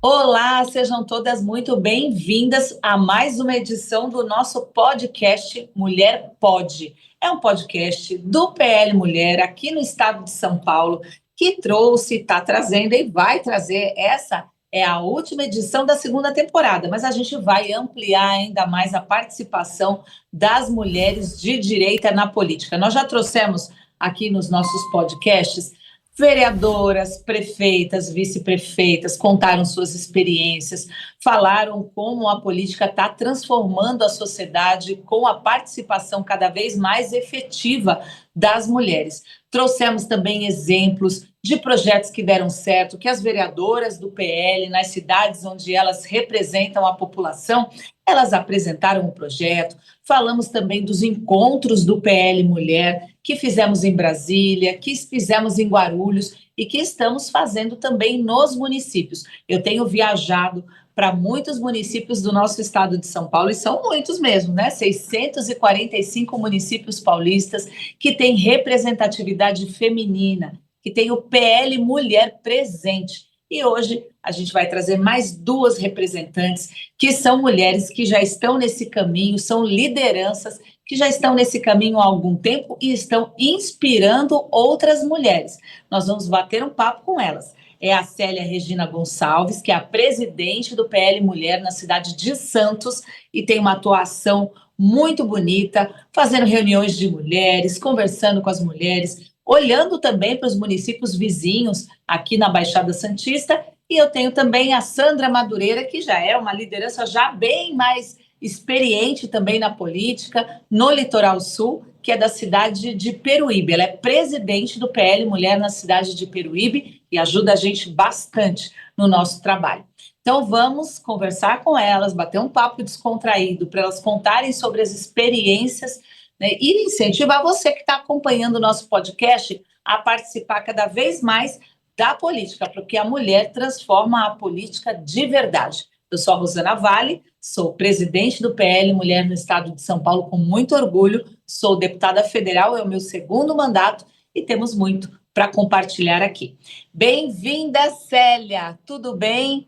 Olá, sejam todas muito bem-vindas a mais uma edição do nosso podcast Mulher Pode. É um podcast do PL Mulher aqui no estado de São Paulo que trouxe, está trazendo e vai trazer. Essa é a última edição da segunda temporada, mas a gente vai ampliar ainda mais a participação das mulheres de direita na política. Nós já trouxemos aqui nos nossos podcasts vereadoras, prefeitas, vice-prefeitas contaram suas experiências, falaram como a política está transformando a sociedade com a participação cada vez mais efetiva das mulheres. Trouxemos também exemplos de projetos que deram certo, que as vereadoras do PL, nas cidades onde elas representam a população, elas apresentaram um projeto. Falamos também dos encontros do PL Mulher, que fizemos em Brasília, que fizemos em Guarulhos e que estamos fazendo também nos municípios. Eu tenho viajado para muitos municípios do nosso estado de São Paulo, e são muitos mesmo, né? 645 municípios paulistas que têm representatividade feminina, que tem o PL Mulher presente. E hoje a gente vai trazer mais duas representantes que são mulheres que já estão nesse caminho, são lideranças que já estão nesse caminho há algum tempo e estão inspirando outras mulheres. Nós vamos bater um papo com elas. É a Célia Regina Gonçalves, que é a presidente do PL Mulher na cidade de Santos e tem uma atuação muito bonita, fazendo reuniões de mulheres, conversando com as mulheres, olhando também para os municípios vizinhos aqui na Baixada Santista. E eu tenho também a Sandra Madureira, que já é uma liderança já bem mais experiente também na política, no Litoral Sul, que é da cidade de Peruíbe. Ela é presidente do PL Mulher na cidade de Peruíbe e ajuda a gente bastante no nosso trabalho. Então vamos conversar com elas, bater um papo descontraído para elas contarem sobre as experiências, né, e incentivar você que está acompanhando o nosso podcast a participar cada vez mais da política, porque a mulher transforma a política de verdade. Eu sou a Rosana Vale, sou presidente do PL Mulher no estado de São Paulo com muito orgulho, sou deputada federal, é o meu segundo mandato e temos muito para compartilhar aqui. Bem-vinda, Célia, tudo bem?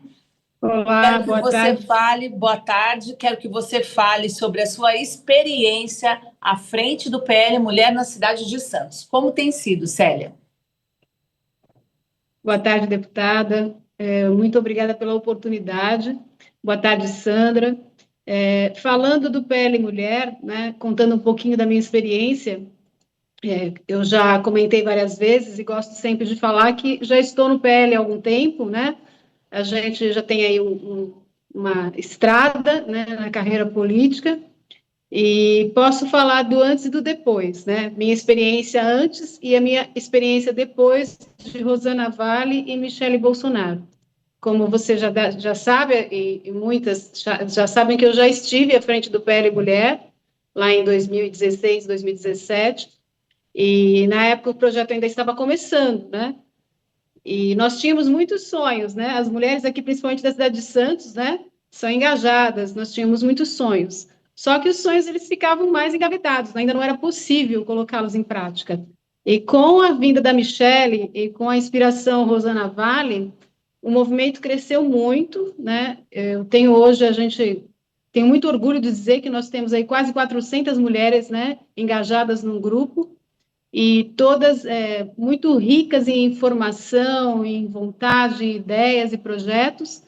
Olá, Quero que boa você tarde. fale, boa tarde, quero que você fale sobre a sua experiência à frente do PL Mulher na cidade de Santos. Como tem sido, Célia? Boa tarde, deputada. Muito obrigada pela oportunidade. Boa tarde, Sandra. Falando do PL Mulher, né, contando um pouquinho da minha experiência, eu já comentei várias vezes e gosto sempre de falar que já estou no PL há algum tempo, né? A gente já tem aí uma estrada, né, na carreira política. E posso falar do antes e do depois, né? Minha experiência antes e a minha experiência depois de Rosana Vale e Michele Bolsonaro. Como você já sabe, e muitas já sabem que eu já estive à frente do PL Mulher, lá em 2016, 2017, e na época o projeto ainda estava começando, né? E nós tínhamos muitos sonhos, né? As mulheres aqui, principalmente da cidade de Santos, né? São engajadas, nós tínhamos muitos sonhos. Só que os sonhos, eles ficavam mais engavetados, ainda não era possível colocá-los em prática. E com a vinda da Michele e com a inspiração Rosana Vale, o movimento cresceu muito, né? Eu tenho hoje, a gente tem muito orgulho de dizer que nós temos aí quase 400 mulheres, né, engajadas num grupo, e todas muito ricas em informação, em vontade, em ideias e projetos.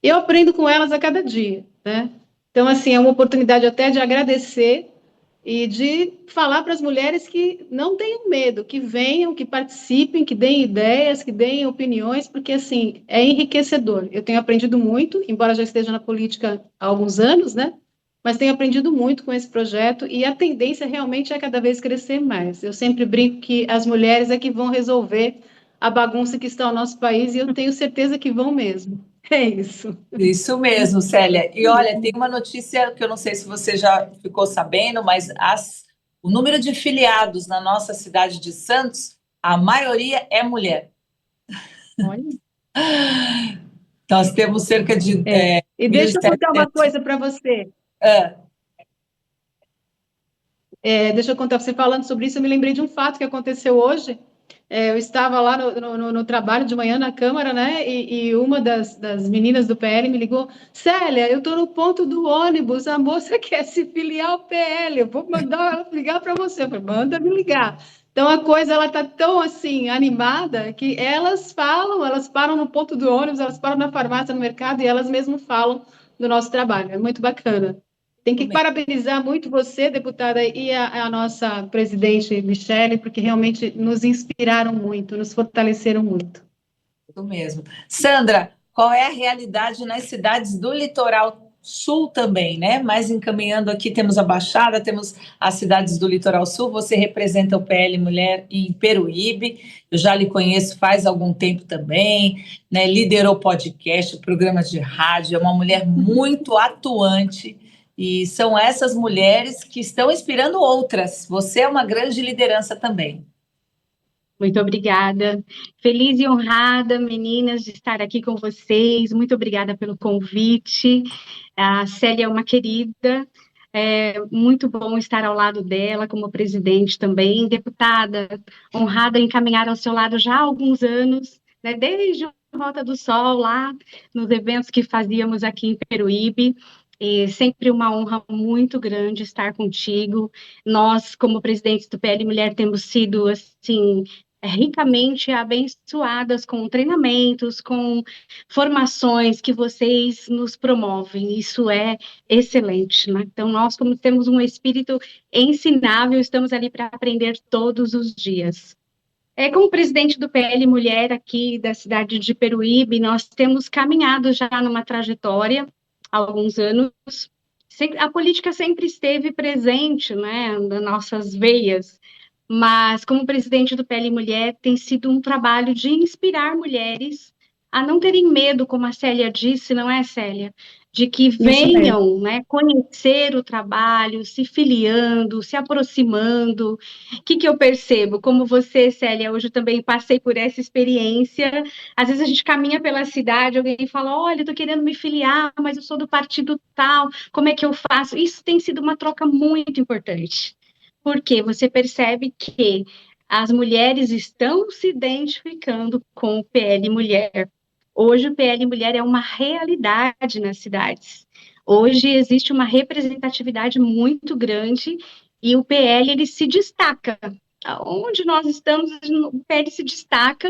Eu aprendo com elas a cada dia, né? Então, assim, é uma oportunidade até de agradecer e de falar para as mulheres que não tenham medo, que venham, que participem, que deem ideias, que deem opiniões, porque, assim, é enriquecedor. Eu tenho aprendido muito, embora já esteja na política há alguns anos, né? Mas tenho aprendido muito com esse projeto e a tendência realmente é cada vez crescer mais. Eu sempre brinco que as mulheres é que vão resolver a bagunça que está no nosso país e eu tenho certeza que vão mesmo. É isso. Isso mesmo, Célia. E olha, tem uma notícia que eu não sei se você já ficou sabendo, mas o número de filiados na nossa cidade de Santos, a maioria é mulher. Olha. Nós temos cerca de E deixa eu contar uma 1.700. coisa para você. Ah, Deixa eu contar, você falando sobre isso, eu me lembrei de um fato que aconteceu hoje. Eu estava lá no trabalho de manhã na Câmara, né? E uma das meninas do PL me ligou: Célia, eu estou no ponto do ônibus, a moça quer se filiar ao PL, eu vou mandar ela ligar para você. Eu falei, manda me ligar. Então a coisa ela está tão assim animada que elas falam, elas param no ponto do ônibus, elas param na farmácia, no mercado e elas mesmas falam do nosso trabalho. É muito bacana. Tem que parabenizar muito você, deputada, e a nossa presidente Michele, porque realmente nos inspiraram muito, nos fortaleceram muito. Isso mesmo. Sandra, qual é a realidade nas cidades do litoral sul também, né? Mais encaminhando aqui, temos a Baixada, temos as cidades do litoral sul. Você representa o PL Mulher em Peruíbe. Eu já lhe conheço faz algum tempo também, né? Liderou podcast, programas de rádio, é uma mulher muito atuante. E são essas mulheres que estão inspirando outras. Você é uma grande liderança também. Muito obrigada. Feliz e honrada, meninas, de estar aqui com vocês. Muito obrigada pelo convite. A Célia é uma querida. É muito bom estar ao lado dela, como presidente também. Deputada, honrada em caminhar ao seu lado já há alguns anos, né, desde a Rota do Sol, lá nos eventos que fazíamos aqui em Peruíbe. E sempre uma honra muito grande estar contigo. Nós, como presidentes do PL Mulher, temos sido, assim, ricamente abençoadas com treinamentos, com formações que vocês nos promovem. Isso é excelente, né? Então, nós, como temos um espírito ensinável, estamos ali para aprender todos os dias. Como presidente do PL Mulher aqui da cidade de Peruíbe, nós temos caminhado já numa trajetória há alguns anos. A política sempre esteve presente, né, nas nossas veias, mas como presidente do PL Mulher, tem sido um trabalho de inspirar mulheres a não terem medo, como a Célia disse, não é, Célia? De que venham, né, conhecer o trabalho, se filiando, se aproximando. O que eu percebo? Como você, Célia, hoje eu também passei por essa experiência. Às vezes a gente caminha pela cidade, alguém fala, olha, eu estou querendo me filiar, mas eu sou do partido tal, como é que eu faço? Isso tem sido uma troca muito importante, porque você percebe que as mulheres estão se identificando com o PL Mulher. Hoje o PL Mulher é uma realidade nas cidades. Hoje existe uma representatividade muito grande e o PL ele se destaca. Onde nós estamos, o PL se destaca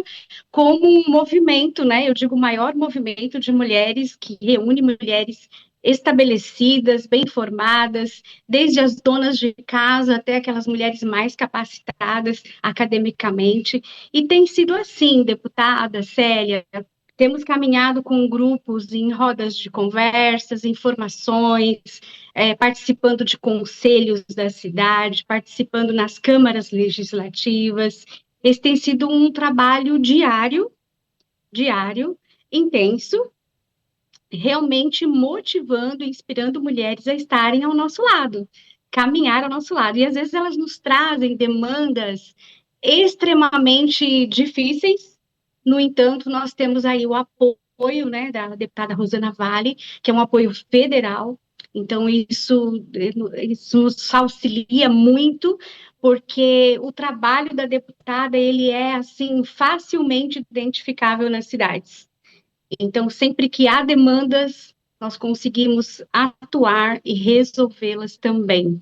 como um movimento, né? Eu digo, o maior movimento de mulheres que reúne mulheres estabelecidas, bem formadas, desde as donas de casa até aquelas mulheres mais capacitadas academicamente. E tem sido assim, deputada Célia. Temos caminhado com grupos em rodas de conversas, informações, participando de conselhos da cidade, participando nas câmaras legislativas. Esse tem sido um trabalho diário, intenso, realmente motivando e inspirando mulheres a estarem ao nosso lado, caminhar ao nosso lado. E às vezes elas nos trazem demandas extremamente difíceis. No entanto, nós temos aí o apoio, né, da deputada Rosana Vale, que é um apoio federal. Então, isso nos auxilia muito, porque o trabalho da deputada, ele é, assim, facilmente identificável nas cidades. Então, sempre que há demandas, nós conseguimos atuar e resolvê-las também.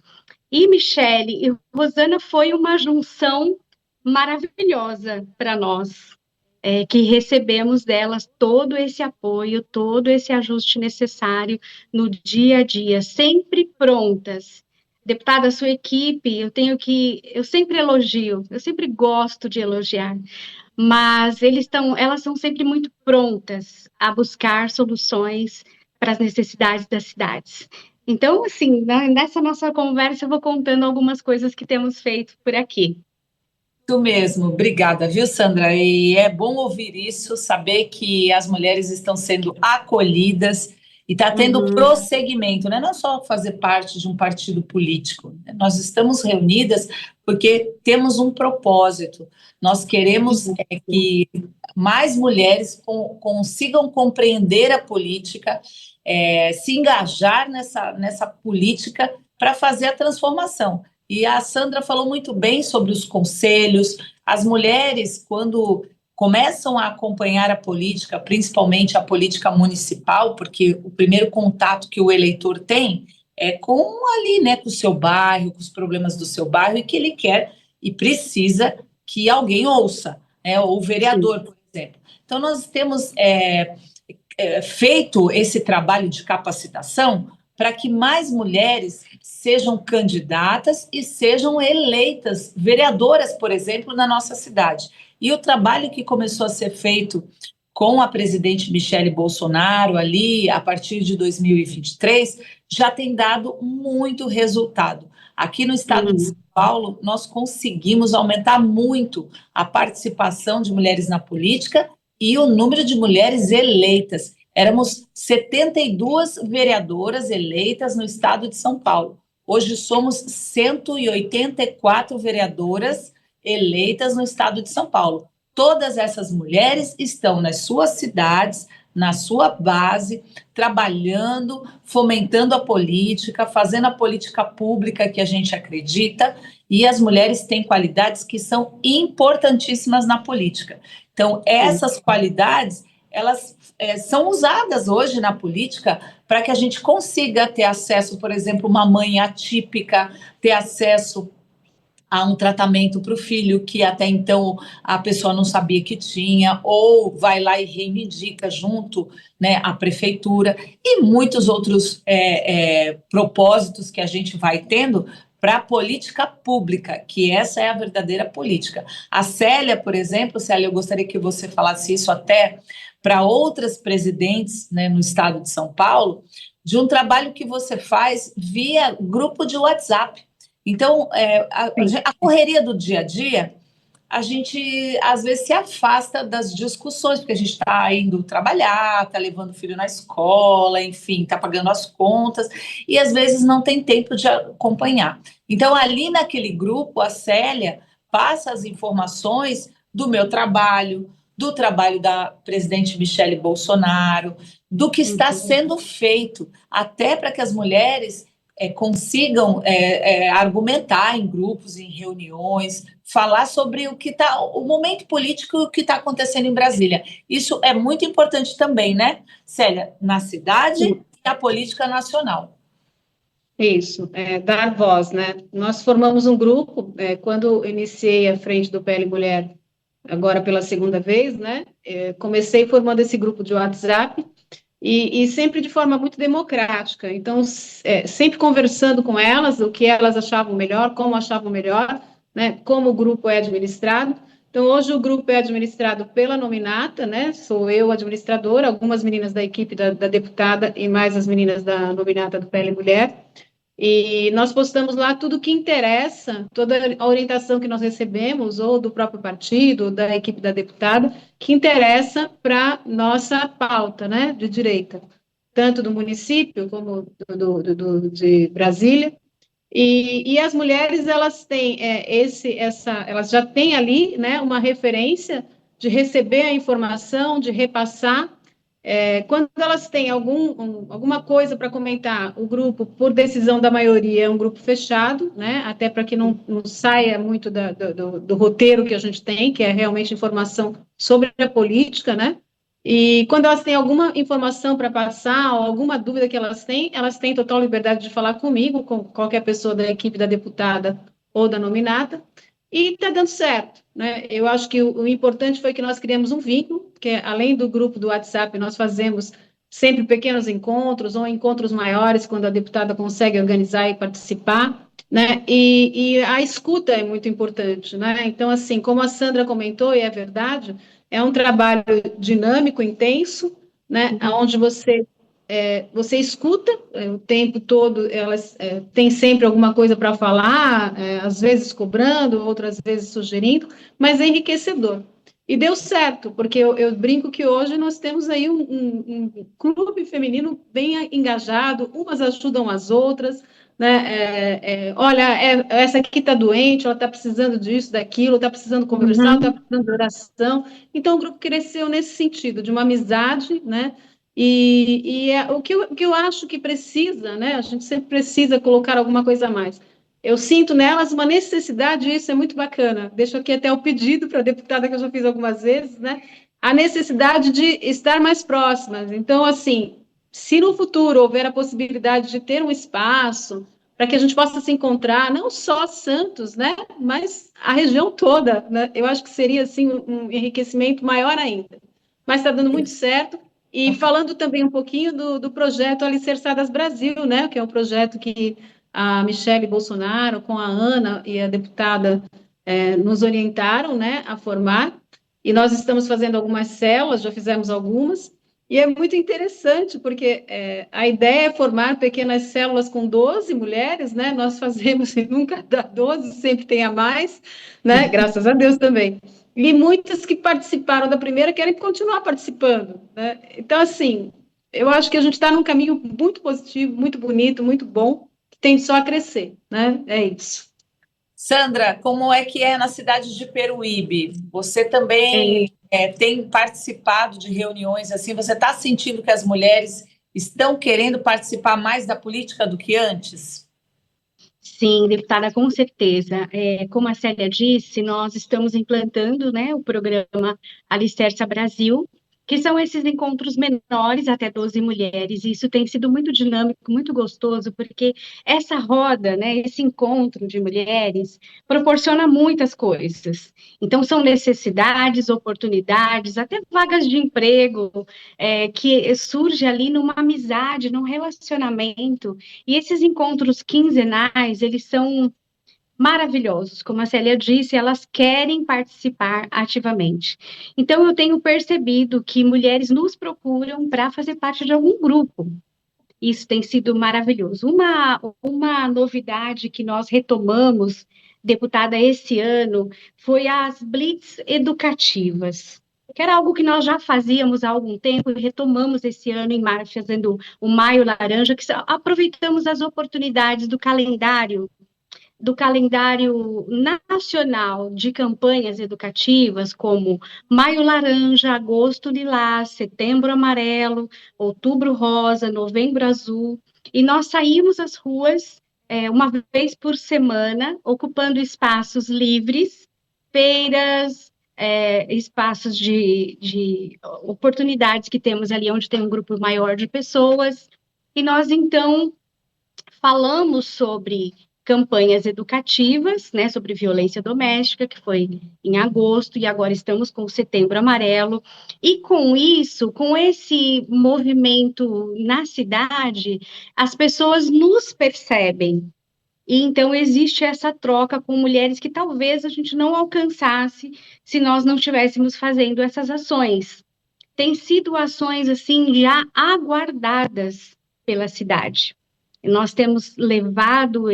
E Michele e Rosana foi uma junção maravilhosa para nós, que recebemos delas todo esse apoio, todo esse ajuste necessário no dia a dia, sempre prontas. Deputada, a sua equipe, eu sempre elogio, eu sempre gosto de elogiar, mas elas são sempre muito prontas a buscar soluções para as necessidades das cidades. Então, assim, nessa nossa conversa, eu vou contando algumas coisas que temos feito por aqui. Isso mesmo, obrigada, viu, Sandra? E é bom ouvir isso, saber que as mulheres estão sendo acolhidas e está tendo prosseguimento, né? Não só fazer parte de um partido político, né? Nós estamos reunidas porque temos um propósito. Nós queremos que mais mulheres consigam compreender a política, se engajar nessa política para fazer a transformação. E a Sandra falou muito bem sobre os conselhos, as mulheres, quando começam a acompanhar a política, principalmente a política municipal, porque o primeiro contato que o eleitor tem é com ali, né, com o seu bairro, com os problemas do seu bairro, e que ele quer e precisa que alguém ouça, né, ou o vereador, por exemplo. Então, nós temos feito esse trabalho de capacitação para que mais mulheres sejam candidatas e sejam eleitas vereadoras, por exemplo, na nossa cidade. E o trabalho que começou a ser feito com a presidente Michele Bolsonaro ali, a partir de 2023, já tem dado muito resultado. Aqui no estado de São Paulo, nós conseguimos aumentar muito a participação de mulheres na política e o número de mulheres eleitas. Éramos 72 vereadoras eleitas no estado de São Paulo. Hoje somos 184 vereadoras eleitas no estado de São Paulo. Todas essas mulheres estão nas suas cidades, na sua base, trabalhando, fomentando a política, fazendo a política pública que a gente acredita, e as mulheres têm qualidades que são importantíssimas na política. Então, essas qualidades, elas são usadas hoje na política para que a gente consiga ter acesso, por exemplo, uma mãe atípica, ter acesso a um tratamento para o filho que até então a pessoa não sabia que tinha, ou vai lá e reivindica junto, né, à prefeitura, e muitos outros propósitos que a gente vai tendo para a política pública, que essa é a verdadeira política. A Célia, por exemplo, Célia, eu gostaria que você falasse isso até para outras presidentes, né, no estado de São Paulo, a um trabalho que você faz via grupo de WhatsApp. Então, a correria do dia a dia, a gente às vezes se afasta das discussões, porque a gente está indo trabalhar, está levando o filho na escola, enfim, está pagando as contas, e às vezes não tem tempo de acompanhar. Então, ali naquele grupo, a Célia passa as informações do meu trabalho, do trabalho da presidente Michele Bolsonaro, do que está sendo feito, até para que as mulheres consigam argumentar em grupos, em reuniões, falar sobre o momento político e o que está acontecendo em Brasília. Isso é muito importante também, né, Célia? Na cidade e a política nacional. Isso, dar voz, né? Nós formamos um grupo, quando iniciei a frente do PL Mulher, agora pela segunda vez, né? Comecei formando esse grupo de WhatsApp, e sempre de forma muito democrática. Então, sempre conversando com elas, o que elas achavam melhor, como achavam melhor, né, como o grupo é administrado. Então, hoje o grupo é administrado pela nominata, né, sou eu administradora, algumas meninas da equipe da deputada e mais as meninas da nominata do PL Mulher. E nós postamos lá tudo o que interessa, toda a orientação que nós recebemos, ou do próprio partido, ou da equipe da deputada, que interessa para nossa pauta, né, de direita, tanto do município como de Brasília. E as mulheres, elas têm elas já têm ali, né, uma referência de receber a informação, de repassar. Quando elas têm alguma coisa para comentar, o grupo, por decisão da maioria, é um grupo fechado, né? Até para que não saia muito do roteiro que a gente tem, que é realmente informação sobre a política, né? E quando elas têm alguma informação para passar, ou alguma dúvida que elas têm total liberdade de falar comigo, com qualquer pessoa da equipe da deputada ou da nominata, e está dando certo, né? Eu acho que o importante foi que nós criamos um vínculo, que além do grupo do WhatsApp, nós fazemos sempre pequenos encontros ou encontros maiores, quando a deputada consegue organizar e participar, né? E a escuta é muito importante, né? Então, assim, como a Sandra comentou, e é verdade, é um trabalho dinâmico, intenso, né? Onde você escuta o tempo todo, elas têm sempre alguma coisa para falar, às vezes cobrando, outras vezes sugerindo, mas é enriquecedor. E deu certo, porque eu brinco que hoje nós temos aí um clube feminino bem engajado, umas ajudam as outras, né? Olha, essa aqui está doente, ela está precisando disso, daquilo, está precisando conversar, está precisando de oração. Então, o grupo cresceu nesse sentido, de uma amizade, né? O que eu acho que precisa, né? A gente sempre precisa colocar alguma coisa a mais. eu sinto nelas uma necessidade, e isso é muito bacana. Deixo aqui até o pedido para a deputada, que eu já fiz algumas vezes, né? A necessidade de estar mais próximas. Então, assim, se no futuro houver a possibilidade de ter um espaço para que a gente possa se encontrar, não só Santos, né? Mas a região toda, né? Eu acho que seria, assim, um enriquecimento maior ainda. Mas está dando muito certo. E falando também um pouquinho do projeto Alicerçadas Brasil, né? Que é um projeto que a Michele Bolsonaro, com a Ana e a deputada, nos orientaram, né, a formar, e nós estamos fazendo algumas células, já fizemos algumas, e é muito interessante, porque a ideia é formar pequenas células com 12 mulheres, né, nós fazemos e nunca dá 12, sempre tem a mais, né, graças a Deus também. E muitas que participaram da primeira querem continuar participando, né? Então, assim, eu acho que a gente está num caminho muito positivo, muito bonito, muito bom, tem só a crescer, né? É isso. Sandra, como é que é na cidade de Peruíbe? Você também tem participado de reuniões assim? Você está sentindo que as mulheres estão querendo participar mais da política do que antes? Sim, deputada, com certeza. Como a Célia disse, nós estamos implantando, né, o programa Alicerça Brasil, que são esses encontros menores, até 12 mulheres, e isso tem sido muito dinâmico, muito gostoso, porque essa roda, né, esse encontro de mulheres, proporciona muitas coisas. Então, são necessidades, oportunidades, até vagas de emprego, que surge ali numa amizade, num relacionamento, e esses encontros quinzenais, eles são maravilhosos. Como a Célia disse, elas querem participar ativamente. Então, eu tenho percebido que mulheres nos procuram para fazer parte de algum grupo. Isso tem sido maravilhoso. Uma novidade que nós retomamos, deputada, esse ano, foi as blitz educativas, que era algo que nós já fazíamos há algum tempo e retomamos esse ano em março, fazendo o Maio Laranja, que aproveitamos as oportunidades do calendário nacional de campanhas educativas, como Maio Laranja, Agosto Lilás, Setembro Amarelo, Outubro Rosa, Novembro Azul, e nós saímos às ruas uma vez por semana, ocupando espaços livres, feiras, espaços de oportunidades que temos ali onde tem um grupo maior de pessoas, e nós, então, falamos sobre campanhas educativas, né, sobre violência doméstica, que foi em agosto, e agora estamos com o Setembro Amarelo, e com isso, com esse movimento na cidade, as pessoas nos percebem, e então existe essa troca com mulheres que talvez a gente não alcançasse se nós não estivéssemos fazendo essas ações. Tem sido ações, assim, já aguardadas pela cidade. Nós temos levado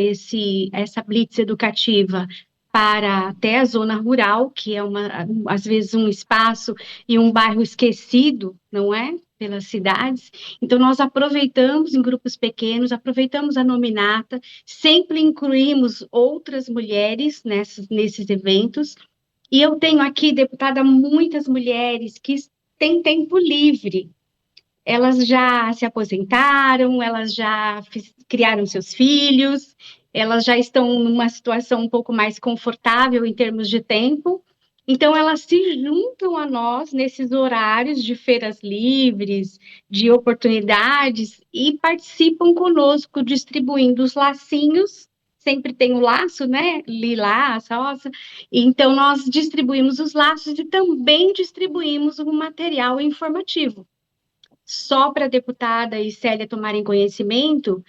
essa blitz educativa para até a zona rural, que é às vezes um espaço e um bairro esquecido, não é? Pelas cidades. Então, nós aproveitamos em grupos pequenos, aproveitamos a nominata, sempre incluímos outras mulheres nesses eventos. E eu tenho aqui, deputada, muitas mulheres que têm tempo livre. Elas já se aposentaram, elas já criaram seus filhos, elas já estão numa situação um pouco mais confortável em termos de tempo, então elas se juntam a nós nesses horários de feiras livres, de oportunidades, e participam conosco, distribuindo os lacinhos. Sempre tem o laço, né? Lilás, rosa. Então, nós distribuímos os laços e também distribuímos o material informativo. Só para a deputada e Célia tomarem conhecimento,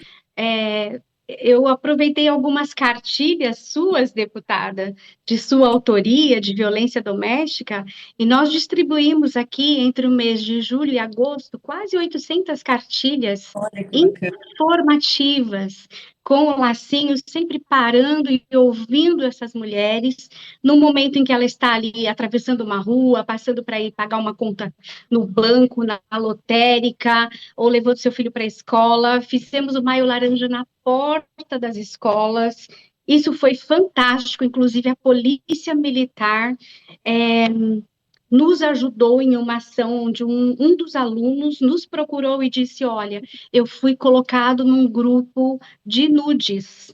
eu aproveitei algumas cartilhas suas, deputada, de sua autoria, de violência doméstica, e nós distribuímos aqui, entre o mês de julho e agosto, quase 800 cartilhas Olha que bacana. informativas, com lacinhos, sempre parando e ouvindo essas mulheres, no momento em que ela está ali atravessando uma rua, passando para ir pagar uma conta no banco, na lotérica, ou levando seu filho para a escola. Fizemos o Maio Laranja na porta das escolas. Isso foi fantástico, inclusive a Polícia Militar nos ajudou em uma ação onde um dos alunos nos procurou e disse: olha, eu fui colocado num grupo de nudes.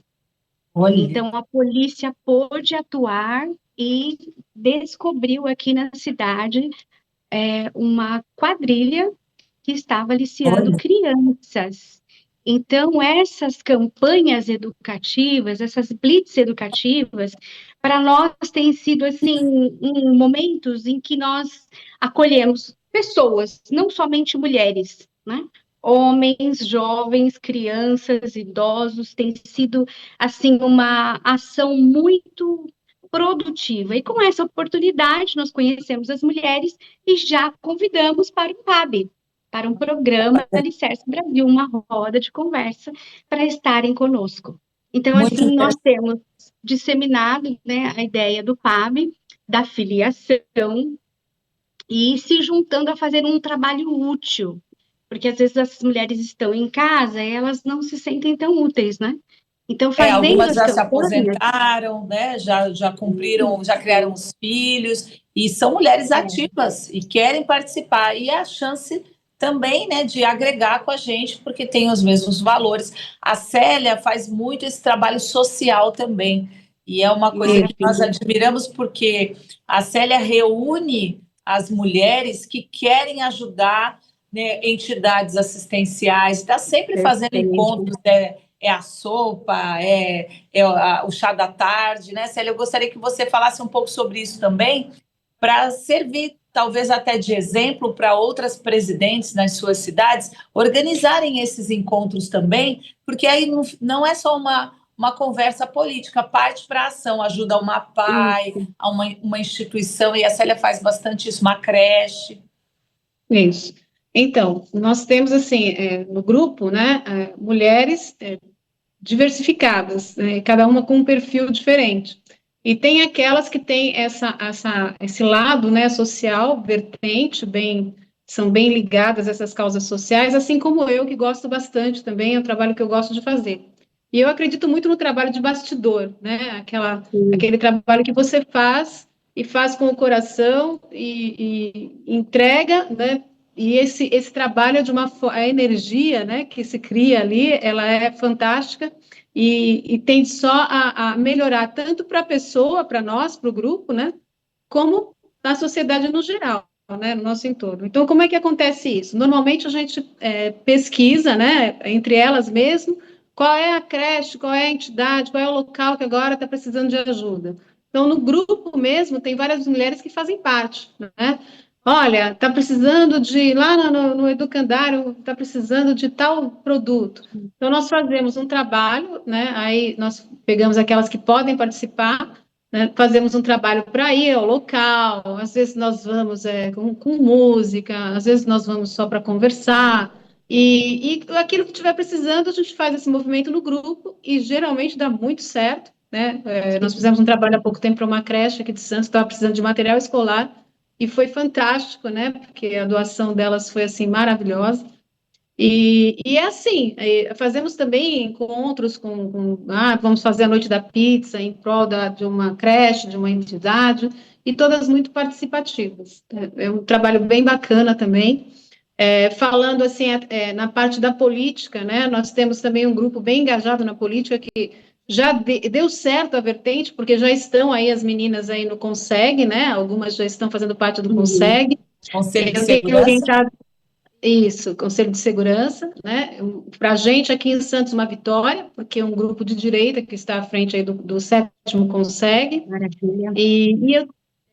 Olha, Então, a polícia pôde atuar e descobriu aqui na cidade uma quadrilha que estava aliciando olha, crianças. Então, essas campanhas educativas, essas blitz educativas, para nós têm sido assim, momentos em que nós acolhemos pessoas, não somente mulheres, né? Homens, jovens, crianças, idosos, tem sido assim uma ação muito produtiva. E com essa oportunidade, nós conhecemos as mulheres e já convidamos para o PAB, para um programa Alicerce Brasil, uma roda de conversa para estarem conosco. Então, muito assim, nós interessante. temos disseminado, né, a ideia do PAB, da filiação, e se juntando a fazer um trabalho útil, porque às vezes as mulheres estão em casa e elas não se sentem tão úteis, né? Então, fazendo Algumas as já se campanhas, aposentaram, né? Já cumpriram, já criaram os filhos e são mulheres ativas e querem participar. E é a chance também, né, de agregar com a gente, porque tem os mesmos valores. A Célia faz muito esse trabalho social também. E é uma coisa que nós maravilha, admiramos porque a Célia reúne as mulheres que querem ajudar, né, entidades assistenciais, está sempre fazendo perfeito. encontros, é a sopa, o chá da tarde, né, Célia? Eu gostaria que você falasse um pouco sobre isso também, para servir talvez até de exemplo para outras presidentes nas suas cidades organizarem esses encontros também, porque aí não é só uma conversa política, parte para a ação, ajuda a uma PAI, a uma instituição, e a Célia faz bastante isso, uma creche. Isso. Então, nós temos, assim, no grupo, né, mulheres diversificadas, né, cada uma com um perfil diferente. E tem aquelas que têm esse lado, né, social, vertente, são bem ligadas a essas causas sociais, assim como eu, que gosto bastante também, é um trabalho que eu gosto de fazer. E eu acredito muito no trabalho de bastidor, né, aquele trabalho que você faz e faz com o coração e entrega, né, e esse trabalho é a energia, né, que se cria ali, ela é fantástica e tende só a melhorar tanto para a pessoa, para nós, para o grupo, né, como na sociedade no geral, né, no nosso entorno. Então, como é que acontece isso? Normalmente a gente pesquisa, né, entre elas mesmo, qual é a creche, qual é a entidade, qual é o local que agora está precisando de ajuda. Então, no grupo mesmo, tem várias mulheres que fazem parte, né? Olha, está precisando de, lá no educandário, está precisando de tal produto. Então, nós fazemos um trabalho, né? Aí nós pegamos aquelas que podem participar, né? Fazemos um trabalho para ir ao local, às vezes nós vamos com música, às vezes nós vamos só para conversar, e aquilo que estiver precisando, a gente faz esse movimento no grupo, e geralmente dá muito certo, né? Nós fizemos um trabalho há pouco tempo para uma creche aqui de Santos, estava precisando de material escolar, e foi fantástico, né? Porque a doação delas foi assim maravilhosa. E é assim, fazemos também encontros vamos fazer a noite da pizza em prol de uma creche, de uma entidade, e todas muito participativas. É um trabalho bem bacana também. Falando assim, na parte da política, né? Nós temos também um grupo bem engajado na política que já deu certo a vertente, porque já estão aí as meninas aí no Conseg, né? Algumas já estão fazendo parte do Uhum. Conseg. Conselho de Eu tenho Segurança. orientado isso, Conselho de Segurança, né? Para a gente aqui em Santos, uma vitória, porque é um grupo de direita que está à frente aí do 7º Conseg, Maravilha.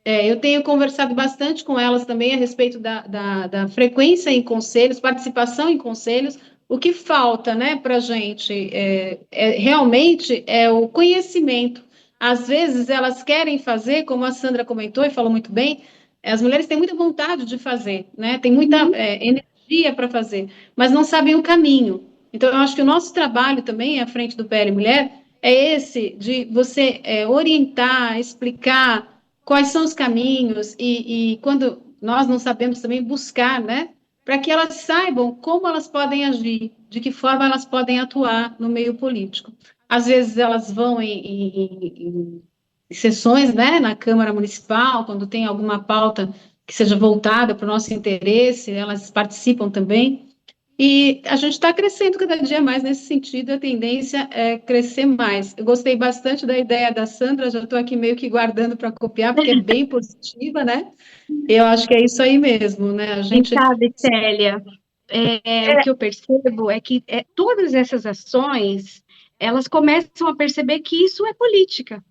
eu tenho conversado bastante com elas também a respeito da frequência em conselhos, participação em conselhos. O que falta, né, para a gente realmente é o conhecimento. Às vezes elas querem fazer, como a Sandra comentou e falou muito bem, as mulheres têm muita vontade de fazer, né, tem muita energia para fazer, mas não sabem o caminho. Então, eu acho que o nosso trabalho também, à frente do PL Mulher, é esse de você orientar, explicar quais são os caminhos e quando nós não sabemos também buscar, né, para que elas saibam como elas podem agir, de que forma elas podem atuar no meio político. Às vezes elas vão em sessões, né, na Câmara Municipal, quando tem alguma pauta que seja voltada para o nosso interesse, elas participam também. E a gente está crescendo cada dia mais nesse sentido, a tendência é crescer mais. Eu gostei bastante da ideia da Sandra, já estou aqui meio que guardando para copiar, porque é bem positiva, né? Eu acho que é isso aí mesmo, né? A E gente. sabe, Célia, o que eu percebo é que todas essas ações, elas começam a perceber que isso é política.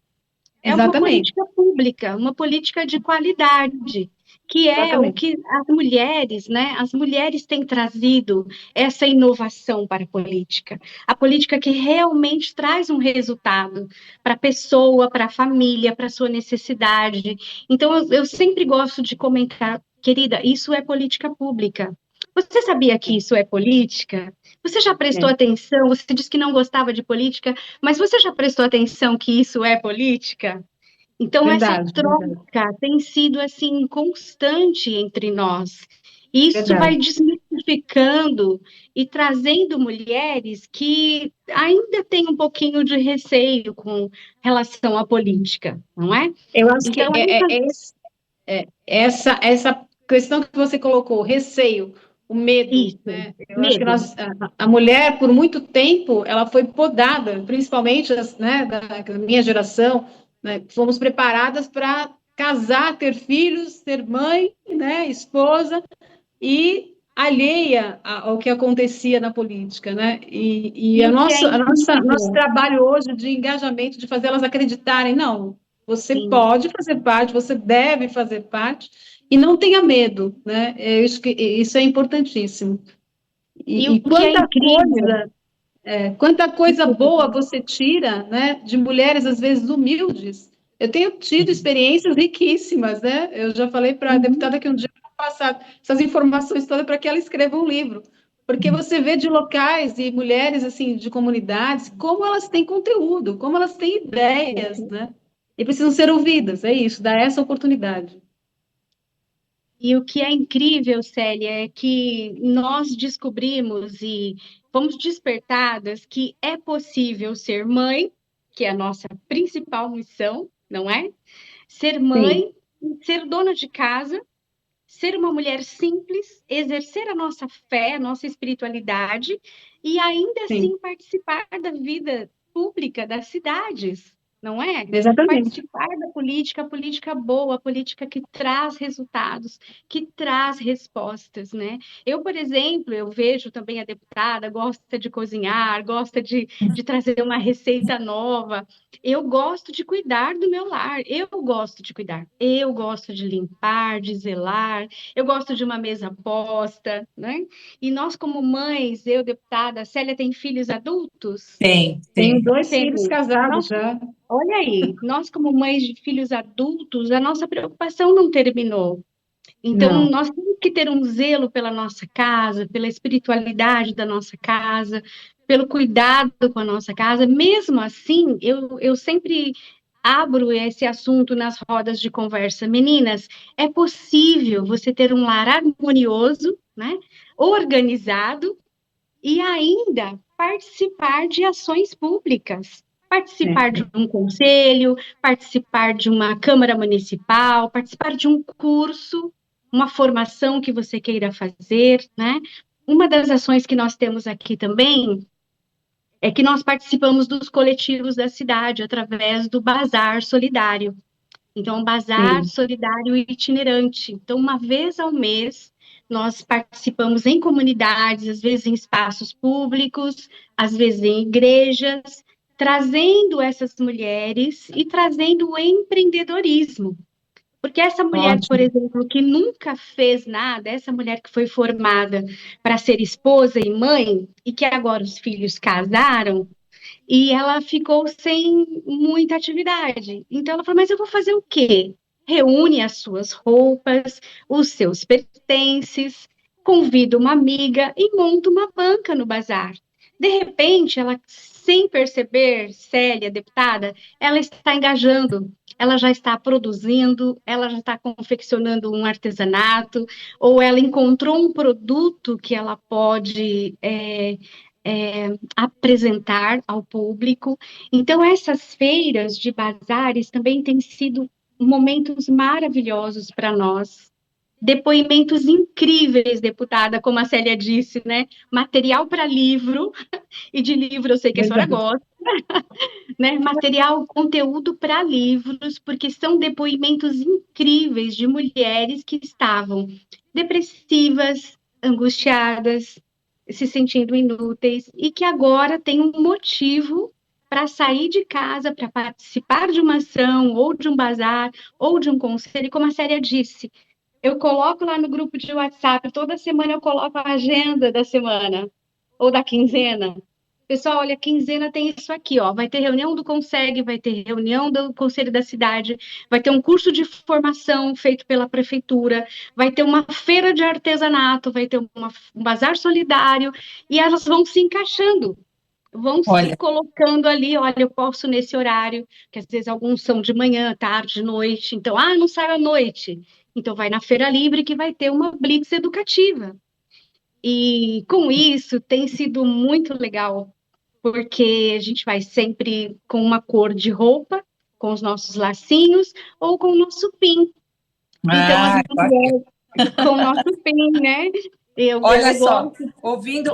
É uma Exatamente, política pública, uma política de qualidade, que é o exatamente. que as mulheres, né? As mulheres têm trazido essa inovação para a política que realmente traz um resultado para a pessoa, para a família, para a sua necessidade. Então, eu sempre gosto de comentar, querida, isso é política pública. Você sabia que isso é política? Você já prestou É, atenção? Você disse que não gostava de política, mas você já prestou atenção que isso é política? Então, essa verdade, verdade, troca tem sido, assim, constante entre nós. E isso vai verdade. desmistificando e trazendo mulheres que ainda têm um pouquinho de receio com relação à política, não é? Eu acho que Então, essa, essa questão que você colocou, o receio, o medo, isso, né? Eu acho que medo, a mulher, por muito tempo, ela foi podada, principalmente né, da minha geração, né? Fomos preparadas para casar, ter filhos, ser mãe, né, esposa, e alheia ao que acontecia na política, né? E e o o que é nosso incrível, trabalho hoje de engajamento, de fazer elas acreditarem, não, você sim, pode fazer parte, você deve fazer parte, e não tenha medo, né? Isso é importantíssimo. e E o que é incrível, quanta coisa desculpa, boa você tira, né, de mulheres, às vezes, humildes. Eu tenho tido experiências riquíssimas, né? Eu já falei para a uhum, deputada que um dia eu vou passar essas informações todas para que ela escreva um livro. Porque você vê de locais e mulheres, assim, de comunidades, como elas têm conteúdo, como elas têm ideias, né? E precisam ser ouvidas, é isso, dar essa oportunidade. e o que é incrível, Célia, é que nós descobrimos e fomos despertadas que é possível ser mãe, que é a nossa principal missão, não é? Ser Sim, mãe, ser dona de casa, ser uma mulher simples, exercer a nossa fé, a nossa espiritualidade e ainda sim, assim participar da vida pública das cidades, não é? exatamente. Participar da política, a política boa, a política que traz resultados, que traz respostas, né? Eu, por exemplo, eu vejo também a deputada gosta de cozinhar, gosta de trazer uma receita nova. Eu gosto de cuidar do meu lar, eu gosto de cuidar, eu gosto de limpar, de zelar, eu gosto de uma mesa posta, né? E nós, como mães, eu, deputada, a Célia tem filhos adultos? Tem, Tenho tem. dois Tem. filhos casados Nós, já. olha aí, nós, como mães de filhos adultos, a nossa preocupação não terminou. Então, Não, nós temos que ter um zelo pela nossa casa, pela espiritualidade da nossa casa, pelo cuidado com a nossa casa. Mesmo assim, eu sempre abro esse assunto nas rodas de conversa. Meninas, é possível você ter um lar harmonioso, né? Organizado e ainda participar de ações públicas. Participar é. de um conselho, participar de uma câmara municipal, participar de um curso, uma formação que você queira fazer, né? Uma das ações que nós temos aqui também é que nós participamos dos coletivos da cidade através do Bazar Solidário. Então, um bazar Sim. solidário e itinerante. Então, uma vez ao mês, nós participamos em comunidades, às vezes em espaços públicos, às vezes em igrejas, trazendo essas mulheres e trazendo o empreendedorismo. Porque essa mulher, por Ótimo. exemplo, que nunca fez nada, essa mulher que foi formada para ser esposa e mãe, e que agora os filhos casaram, e ela ficou sem muita atividade. Então ela falou: mas eu vou fazer o quê? Reúne as suas roupas, os seus pertences, convida uma amiga e monta uma banca no bazar. De repente, ela, sem perceber, Célia, deputada, ela está engajando, ela já está produzindo, ela já está confeccionando um artesanato, ou ela encontrou um produto que ela pode apresentar ao público. Então, essas feiras de bazares também têm sido momentos maravilhosos para nós, depoimentos incríveis, deputada, como a Célia disse, né? Material para livro, e de livro eu sei que a senhora Verdade. gosta, né? Material, conteúdo para livros, porque são depoimentos incríveis de mulheres que estavam depressivas, angustiadas, se sentindo inúteis, e que agora têm um motivo para sair de casa, para participar de uma ação, ou de um bazar, ou de um conselho, como a Célia disse. Eu coloco lá no grupo de WhatsApp, toda semana eu coloco a agenda da semana, ou da quinzena. Pessoal, olha, quinzena tem isso aqui, ó. Vai ter reunião do Conseg, vai ter reunião do Conselho da Cidade, vai ter um curso de formação feito pela prefeitura, vai ter uma feira de artesanato, vai ter um bazar solidário, e elas vão se encaixando, vão se Olha, colocando ali, olha, eu posso nesse horário, que às vezes alguns são de manhã, tarde, noite, então, não sai à noite. Então, vai na Feira Livre que vai ter uma blitz educativa. E com isso tem sido muito legal, porque a gente vai sempre com uma cor de roupa, com os nossos lacinhos ou com o nosso PIN. Então, as bacana. mulheres com o nosso PIN, né? Eu Olha só, gosto.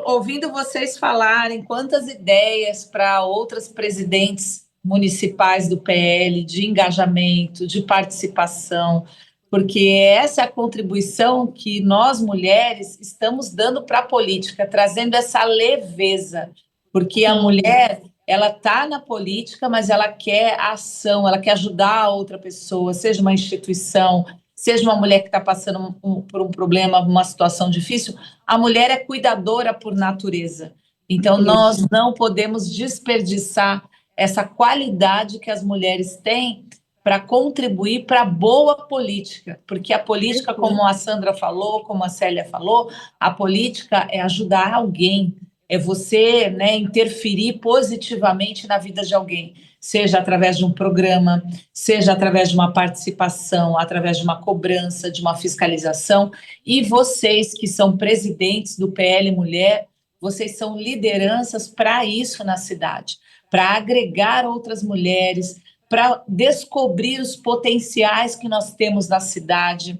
ouvindo vocês falarem quantas ideias para outras presidentes municipais do PL, de engajamento, de participação, porque essa é a contribuição que nós mulheres estamos dando para a política, trazendo essa leveza, porque a Sim, mulher ela está na política, mas ela quer ação, ela quer ajudar a outra pessoa, seja uma instituição, seja uma mulher que está passando por um problema, uma situação difícil, a mulher é cuidadora por natureza. Então, isso. nós não podemos desperdiçar essa qualidade que as mulheres têm para contribuir para a boa política, porque a política, Perfeito. como a Sandra falou, como a Célia falou, a política é ajudar alguém, é você, né, interferir positivamente na vida de alguém, seja através de um programa, seja através de uma participação, através de uma cobrança, de uma fiscalização. E vocês que são presidentes do PL Mulher, vocês são lideranças para isso na cidade, para agregar outras mulheres, para descobrir os potenciais que nós temos na cidade,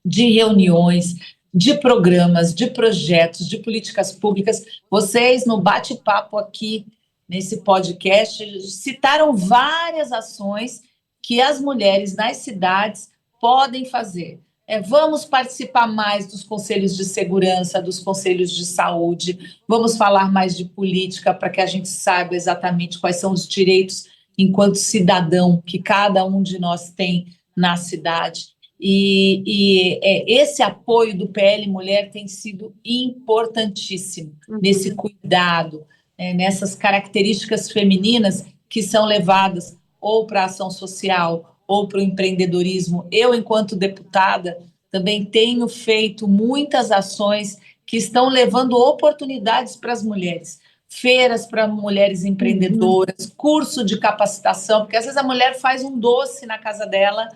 de reuniões, de programas, de projetos, de políticas públicas. Vocês, no bate-papo aqui, nesse podcast, citaram várias ações que as mulheres nas cidades podem fazer. Vamos participar mais dos conselhos de segurança, dos conselhos de saúde, vamos falar mais de política para que a gente saiba exatamente quais são os direitos enquanto cidadão que cada um de nós tem na cidade. Esse apoio do PL Mulher tem sido importantíssimo nesse cuidado, nessas características femininas que são levadas ou para a ação social ou para o empreendedorismo. Eu, enquanto deputada, também tenho feito muitas ações que estão levando oportunidades para as mulheres. Feiras para mulheres empreendedoras, curso de capacitação, porque às vezes a mulher faz um doce na casa dela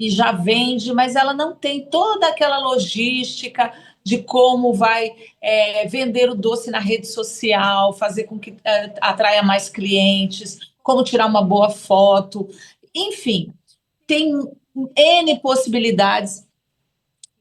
e já vende, mas ela não tem toda aquela logística de como vai vender o doce na rede social, fazer com que atraia mais clientes, como tirar uma boa foto, enfim, tem N possibilidades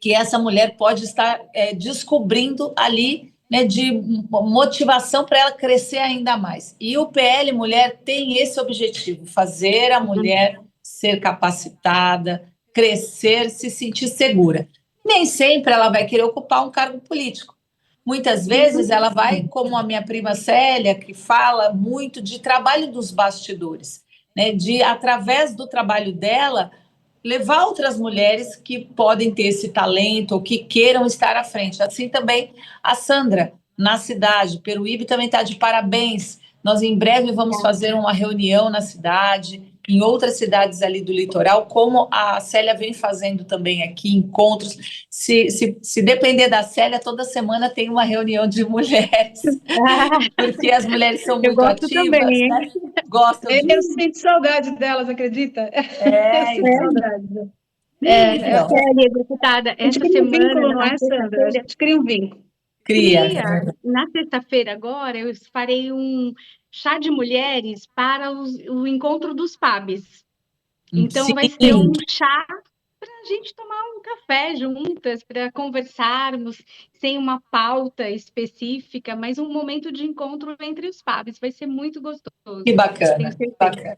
que essa mulher pode estar descobrindo ali, né, de motivação para ela crescer ainda mais. E o PL Mulher tem esse objetivo, fazer a mulher ser capacitada, crescer, se sentir segura. Nem sempre ela vai querer ocupar um cargo político. Muitas vezes ela vai, como a minha prima Célia, que fala muito de trabalho dos bastidores, né? De, através do trabalho dela, levar outras mulheres que podem ter esse talento ou que queiram estar à frente. Assim também a Sandra, na cidade, Peruíbe também está de parabéns. Nós em breve vamos fazer uma reunião na cidade, em outras cidades ali do litoral, como a Célia vem fazendo também aqui, encontros. Se depender da Célia, toda semana tem uma reunião de mulheres, porque as mulheres são Eu muito gosto ativas, também, né? hein? Gostam Eu disso. sinto saudade delas, acredita? Eu sinto Então. saudade. Então, Célia, deputada, A gente essa cria um semana, vínculo, não na é, Sandra? A sexta-feira, gente cria um vínculo. cria. cria. Na sexta-feira agora, eu farei um chá de mulheres para o encontro dos PABs. Então, vai ser Sim, um chá a gente tomar um café juntas, para conversarmos, sem uma pauta específica, mas um momento de encontro entre os pares. Vai ser muito gostoso. Que bacana, Tenho certeza. bacana.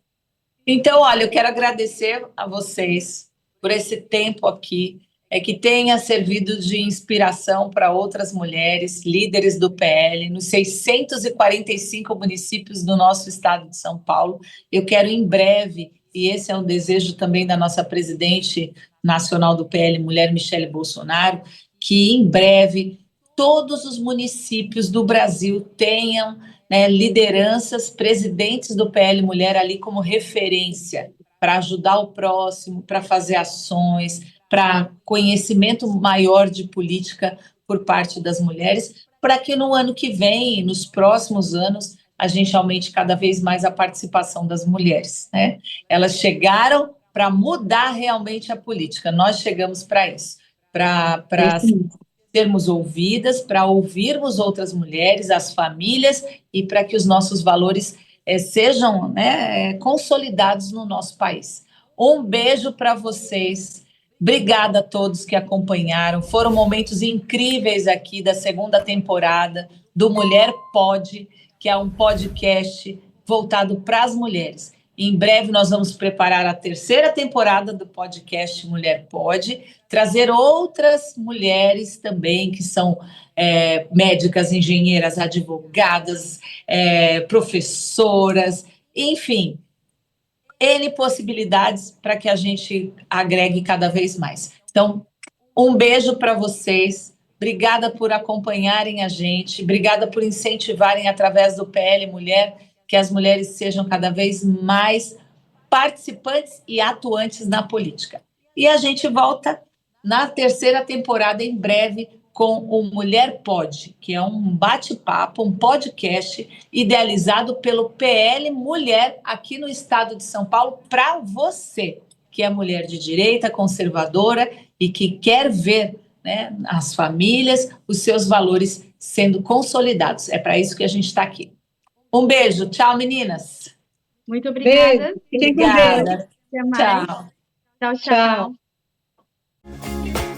Então, olha, eu quero agradecer a vocês por esse tempo aqui, que tenha servido de inspiração para outras mulheres, líderes do PL, nos 645 municípios do nosso estado de São Paulo. Eu quero em breve, e esse é um desejo também da nossa presidente nacional do PL, mulher Michele Bolsonaro, que em breve todos os municípios do Brasil tenham, né, lideranças, presidentes do PL Mulher ali como referência para ajudar o próximo, para fazer ações, para conhecimento maior de política por parte das mulheres, para que no ano que vem, nos próximos anos, a gente aumente cada vez mais a participação das mulheres, né? Elas chegaram para mudar realmente a política, nós chegamos para isso, para sermos ouvidas, para ouvirmos outras mulheres, as famílias, e para que os nossos valores sejam, né, consolidados no nosso país. Um beijo para vocês. Obrigada a todos que acompanharam. Foram momentos incríveis aqui da segunda temporada do Mulher Pode, que é um podcast voltado para as mulheres. Em breve nós vamos preparar a terceira temporada do podcast Mulher Pode, trazer outras mulheres também que são médicas, engenheiras, advogadas, professoras, enfim, N possibilidades para que a gente agregue cada vez mais. Então, um beijo para vocês, obrigada por acompanharem a gente, obrigada por incentivarem através do PL Mulher, que as mulheres sejam cada vez mais participantes e atuantes na política. E a gente volta na terceira temporada em breve com o Mulher Pode, que é um bate-papo, um podcast idealizado pelo PL Mulher aqui no estado de São Paulo para você, que é mulher de direita, conservadora e que quer ver, né, as famílias, os seus valores sendo consolidados. É para isso que a gente está aqui. Um beijo, tchau, meninas. Muito obrigada. Beijo. Obrigada. Até mais. Tchau. Tchau, tchau. Tchau.